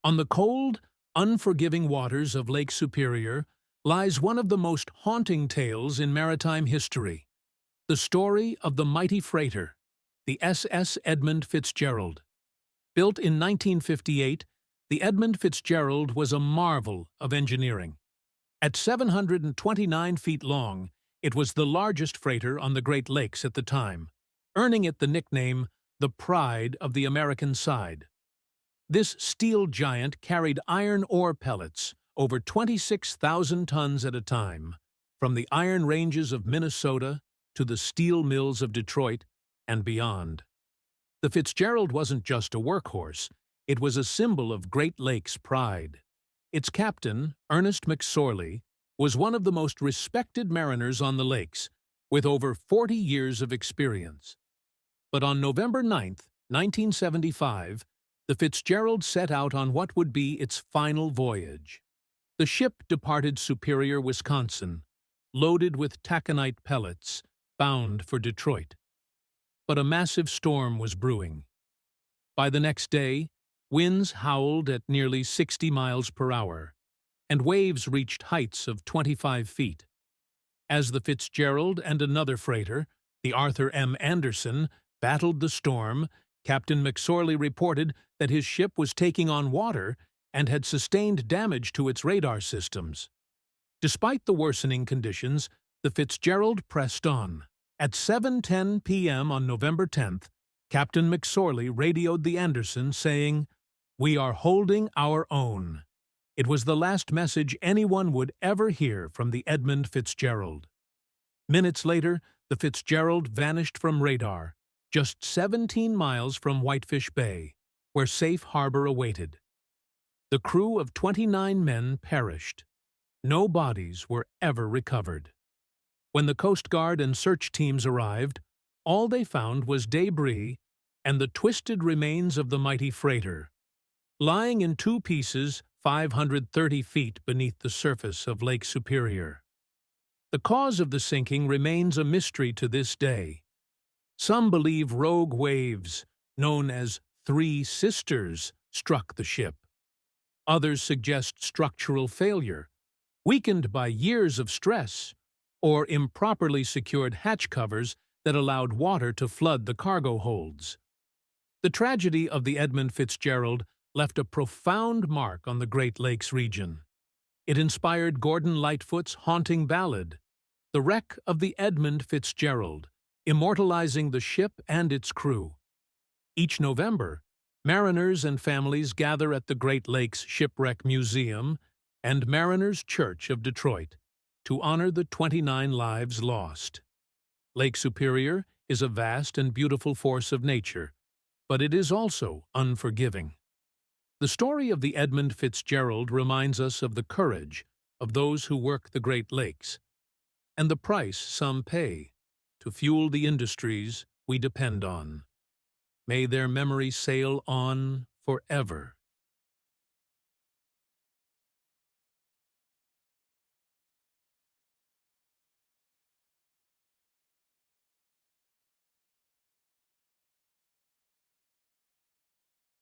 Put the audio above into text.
On the cold, unforgiving waters of Lake Superior lies one of the most haunting tales in maritime history, the story of the mighty freighter, the SS Edmund Fitzgerald. Built in 1958, the Edmund Fitzgerald was a marvel of engineering. At 729 feet long, it was the largest freighter on the Great Lakes at the time, earning it the nickname the Pride of the American Side. This steel giant carried iron ore pellets, over 26,000 tons at a time, from the iron ranges of Minnesota to the steel mills of Detroit and beyond. The Fitzgerald wasn't just a workhorse, it was a symbol of Great Lakes pride. Its captain, Ernest McSorley, was one of the most respected mariners on the lakes, with over 40 years of experience. But on November 9, 1975, the Fitzgerald set out on what would be its final voyage. The ship departed Superior, Wisconsin, loaded with taconite pellets, bound for Detroit. But a massive storm was brewing. By the next day, winds howled at nearly 60 miles per hour, and waves reached heights of 25 feet. As the Fitzgerald and another freighter, the Arthur M. Anderson, battled the storm, Captain McSorley reported that his ship was taking on water and had sustained damage to its radar systems. Despite the worsening conditions, the Fitzgerald pressed on. At 7:10 p.m. on November 10th, Captain McSorley radioed the Anderson saying, "We are holding our own." It was the last message anyone would ever hear from the Edmund Fitzgerald. Minutes later, the Fitzgerald vanished from radar, just 17 miles from Whitefish Bay, where safe harbor awaited. The crew of 29 men perished. No bodies were ever recovered. When the Coast Guard and search teams arrived, all they found was debris and the twisted remains of the mighty freighter, lying in two pieces 530 feet beneath the surface of Lake Superior. The cause of the sinking remains a mystery to this day. Some believe rogue waves, known as Three Sisters, struck the ship. Others suggest structural failure, weakened by years of stress, or improperly secured hatch covers that allowed water to flood the cargo holds. The tragedy of the Edmund Fitzgerald left a profound mark on the Great Lakes region. It inspired Gordon Lightfoot's haunting ballad, The Wreck of the Edmund Fitzgerald, immortalizing the ship and its crew. Each November, mariners and families gather at the Great Lakes Shipwreck Museum and Mariners Church of Detroit to honor the 29 lives lost. Lake Superior is a vast and beautiful force of nature, but it is also unforgiving. The story of the Edmund Fitzgerald reminds us of the courage of those who work the Great Lakes, and the price some pay to fuel the industries we depend on. May their memory sail on forever.